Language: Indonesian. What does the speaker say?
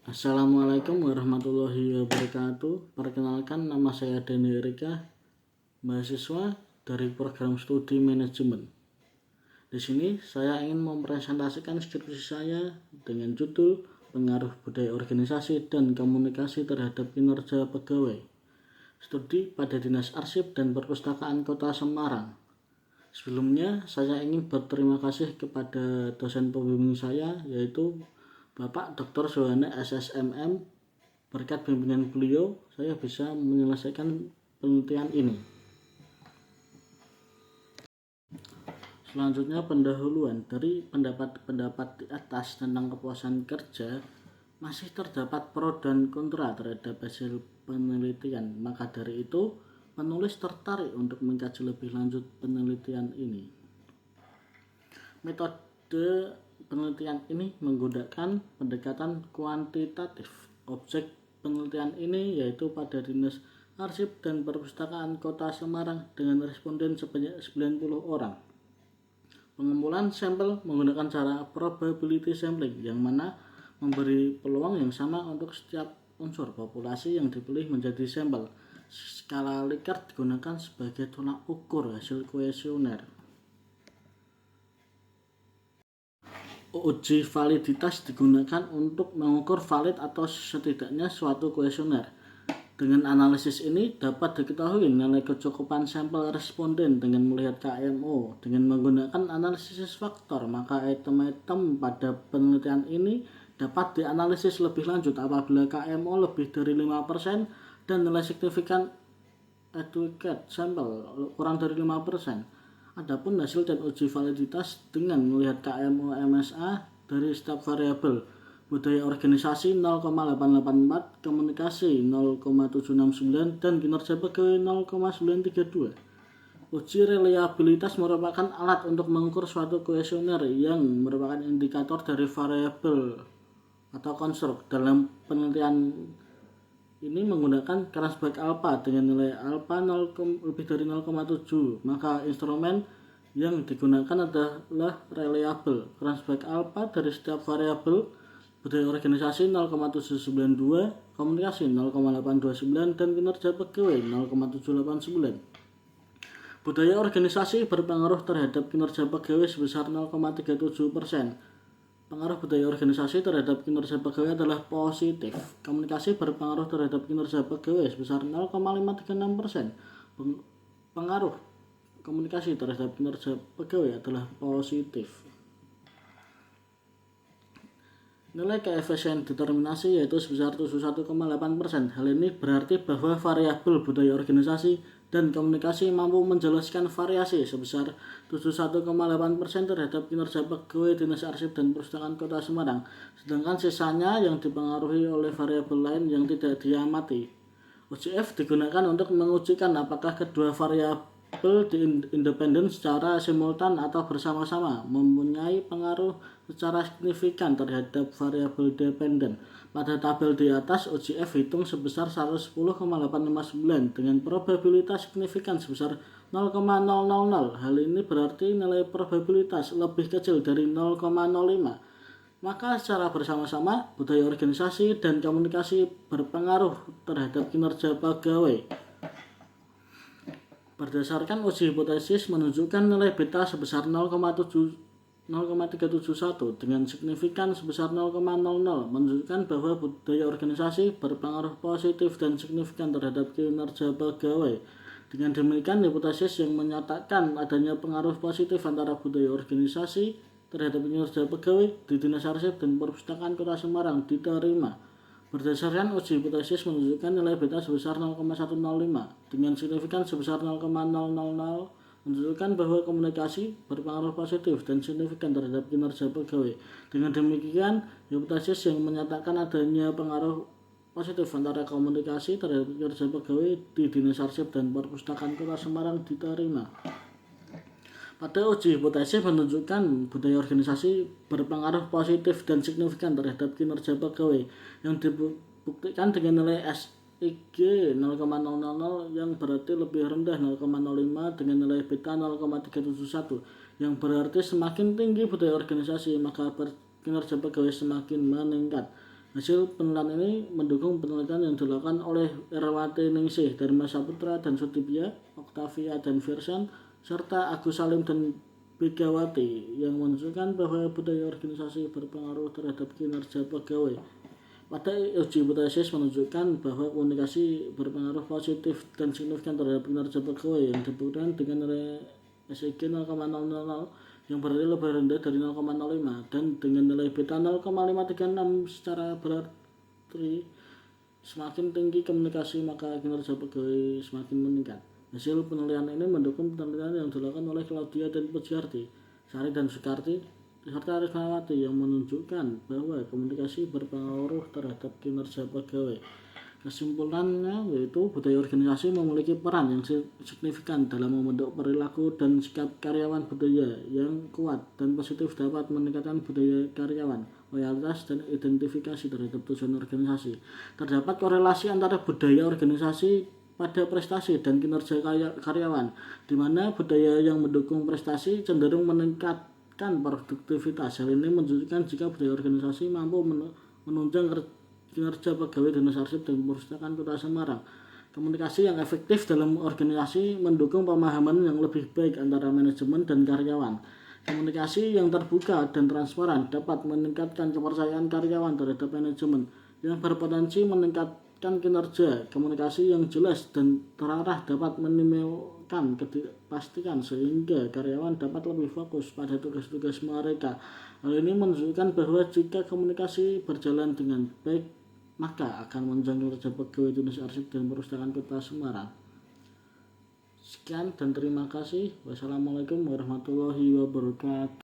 Assalamualaikum warahmatullahi wabarakatuh. Perkenalkan, nama saya Deni Erika, mahasiswa dari program studi manajemen. Di sini saya ingin mempresentasikan skripsi saya dengan judul Pengaruh Budaya Organisasi dan Komunikasi Terhadap Kinerja Pegawai Studi pada Dinas Arsip dan Perpustakaan Kota Semarang. Sebelumnya, saya ingin berterima kasih kepada dosen pembimbing saya, yaitu Bapak Dr. Sohane SSMM. Berkat bimbingan beliau, saya bisa menyelesaikan penelitian ini. Selanjutnya, pendahuluan. Dari pendapat-pendapat di atas tentang kepuasan kerja, masih terdapat pro dan kontra terhadap hasil penelitian. Maka dari itu, penulis tertarik untuk mengkaji lebih lanjut penelitian ini. Metode penelitian ini menggunakan pendekatan kuantitatif. Objek penelitian ini yaitu pada Dinas Arsip dan Perpustakaan Kota Semarang dengan responden sebanyak 90 orang. Pengumpulan sampel menggunakan cara probability sampling, yang mana memberi peluang yang sama untuk setiap unsur populasi yang dipilih menjadi sampel. Skala Likert digunakan sebagai tolak ukur hasil kuesioner. Uji validitas digunakan untuk mengukur valid atau setidaknya suatu kuesioner. Dengan analisis ini dapat diketahui nilai kecukupan sampel responden dengan melihat KMO. Dengan menggunakan analisis faktor, maka item-item pada penelitian ini dapat dianalisis lebih lanjut apabila KMO lebih dari 5% dan nilai signifikan adequate sampel kurang dari 5%. Adapun hasil dan uji validitas dengan melihat KMO MSA dari setiap variabel: budaya organisasi 0,884, komunikasi 0,769, dan kinerja pegawai 0,932. Uji reliabilitas merupakan alat untuk mengukur suatu kuesioner yang merupakan indikator dari variabel atau konstruk. Dalam penelitian ini menggunakan Kranzberg alpha dengan nilai alpha lebih dari 0,7, maka instrumen yang digunakan adalah reliable. Kranzberg alpha dari setiap variabel: budaya organisasi 0,792, komunikasi 0,829, dan kinerja pegawai 0,789. Budaya organisasi berpengaruh terhadap kinerja pegawai sebesar 0,37%. Pengaruh budaya organisasi terhadap kinerja pegawai adalah positif. Komunikasi berpengaruh terhadap kinerja pegawai sebesar 0,536%. Pengaruh komunikasi terhadap kinerja pegawai adalah positif. Nilai koefisien determinasi yaitu sebesar 71,8%. Hal ini berarti bahwa variabel budaya organisasi dan komunikasi mampu menjelaskan variasi sebesar 71,8% terhadap kinerja pegawai Dinas Arsip dan Perpustakaan Kota Semarang, sedangkan sisanya yang dipengaruhi oleh variabel lain yang tidak diamati. UJF digunakan untuk mengujikan apakah kedua variabel independen secara simultan atau bersama-sama mempunyai pengaruh secara signifikan terhadap variabel dependen. Pada tabel di atas, UJF hitung sebesar 110,859 dengan probabilitas signifikan sebesar 0,000. Hal ini berarti nilai probabilitas lebih kecil dari 0,05. Maka secara bersama-sama, budaya organisasi dan komunikasi berpengaruh terhadap kinerja pegawai. Berdasarkan uji hipotesis menunjukkan nilai beta sebesar 0,371 dengan signifikan sebesar 0,00 menunjukkan bahwa budaya organisasi berpengaruh positif dan signifikan terhadap kinerja pegawai. Dengan demikian, hipotesis yang menyatakan adanya pengaruh positif antara budaya organisasi terhadap kinerja pegawai di Dinas Arsip dan Perpustakaan Kota Semarang diterima. Berdasarkan uji hipotesis menunjukkan nilai beta sebesar 0,105 dengan signifikan sebesar 0,000 menunjukkan bahwa komunikasi berpengaruh positif dan signifikan terhadap kinerja pegawai. Dengan demikian, hipotesis yang menyatakan adanya pengaruh positif antara komunikasi terhadap kinerja pegawai di Dinas Arsip dan Perpustakaan Kota Semarang diterima. Pada uji hipotesis menunjukkan budaya organisasi berpengaruh positif dan signifikan terhadap kinerja pegawai yang dibuktikan dengan nilai SIG 0,000 yang berarti lebih rendah 0,05 dengan nilai beta 0,371 yang berarti semakin tinggi budaya organisasi maka kinerja pegawai semakin meningkat. Hasil penelitian ini mendukung penelitian yang dilakukan oleh Erwati Ningsih, Dharma Saputra dan Sudibya, Octavia dan Virsan, serta Agus Salim dan Bigawati yang menunjukkan bahwa budaya organisasi berpengaruh terhadap kinerja pegawai. Pada uji hipotesis menunjukkan bahwa komunikasi berpengaruh positif dan signifikan terhadap kinerja pegawai yang dibuktikan dengan nilai SIG 0,000 yang berarti lebih rendah dari 0,05 dan dengan nilai beta 0,536 secara berarti semakin tinggi komunikasi maka kinerja pegawai semakin meningkat. Hasil penelitian ini mendukung penelitian yang dilakukan oleh Claudia dan Pujiarti, Sari dan Soekarti serta Rismawati yang menunjukkan bahwa komunikasi berpengaruh terhadap kinerja pegawai. Kesimpulannya yaitu budaya organisasi memiliki peran yang signifikan dalam membentuk perilaku dan sikap karyawan. Budaya yang kuat dan positif dapat meningkatkan budaya karyawan, loyalitas, dan identifikasi terhadap tujuan organisasi. Terdapat korelasi antara budaya organisasi pada prestasi dan kinerja karyawan, di mana budaya yang mendukung prestasi cenderung meningkatkan produktivitas. Hal ini menunjukkan jika budaya organisasi mampu menunjang kinerja pegawai dinas arsip dan perpustakaan Kota Semarang. Komunikasi yang efektif dalam organisasi mendukung pemahaman yang lebih baik antara manajemen dan karyawan. Komunikasi yang terbuka dan transparan dapat meningkatkan kepercayaan karyawan terhadap manajemen yang berpotensi meningkatkan kinerja. Komunikasi yang jelas dan terarah dapat menimbulkan kepastian sehingga karyawan dapat lebih fokus pada tugas-tugas mereka. Hal ini menunjukkan bahwa jika komunikasi berjalan dengan baik maka akan menunjang kinerja pegawai dinas arsip dan perpustakaan Kota Semarang. Sekian dan terima kasih. Wassalamualaikum warahmatullahi wabarakatuh.